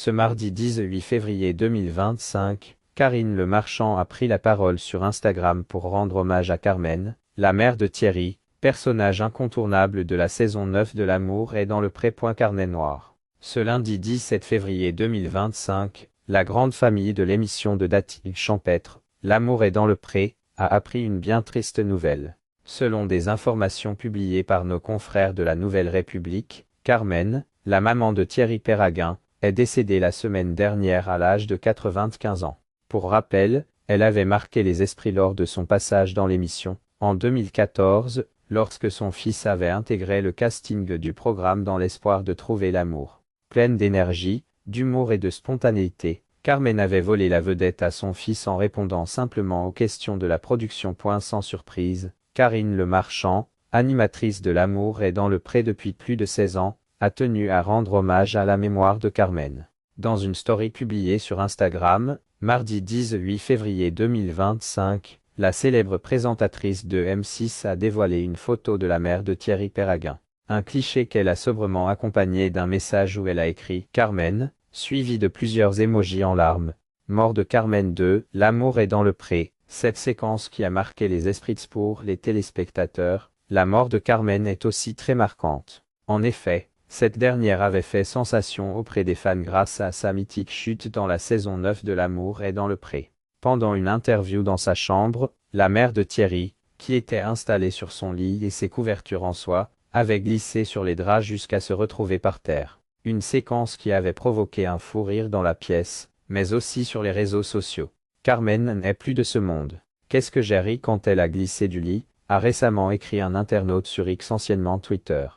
Ce mardi 18 février 2025, Karine Le Marchand a pris la parole sur Instagram pour rendre hommage à Carmen, la mère de Thierry, personnage incontournable de la saison 9 de L'amour est dans le pré. Carnet noir. Ce lundi 17 février 2025, la grande famille de l'émission de Datil champêtre, L'amour est dans le pré, a appris une bien triste nouvelle. Selon des informations publiées par nos confrères de la Nouvelle République, Carmen, la maman de Thierry Péraguin, est décédée la semaine dernière à l'âge de 95 ans. Pour rappel, elle avait marqué les esprits lors de son passage dans l'émission, en 2014, lorsque son fils avait intégré le casting du programme dans l'espoir de trouver l'amour. Pleine d'énergie, d'humour et de spontanéité, Carmen avait volé la vedette à son fils en répondant simplement aux questions de la production. Sans surprise, Karine Le Marchand, animatrice de L'amour est dans le pré depuis plus de 16 ans, a tenu à rendre hommage à la mémoire de Carmen. Dans une story publiée sur Instagram, mardi 18 février 2025, la célèbre présentatrice de M6 a dévoilé une photo de la mère de Thierry Péraguin. Un cliché qu'elle a sobrement accompagné d'un message où elle a écrit « Carmen », suivi de plusieurs émojis en larmes. Mort de Carmen 2, L'amour est dans le pré. Cette séquence qui a marqué les esprits pour les téléspectateurs, la mort de Carmen est aussi très marquante. En effet, cette dernière avait fait sensation auprès des fans grâce à sa mythique chute dans la saison 9 de L'amour est dans le pré. Pendant une interview dans sa chambre, la mère de Thierry, qui était installée sur son lit et ses couvertures en soie, avait glissé sur les draps jusqu'à se retrouver par terre. Une séquence qui avait provoqué un fou rire dans la pièce, mais aussi sur les réseaux sociaux. Carmen n'est plus de ce monde. Qu'est-ce que j'ai ri quand elle a glissé du lit, a récemment écrit un internaute sur X anciennement Twitter.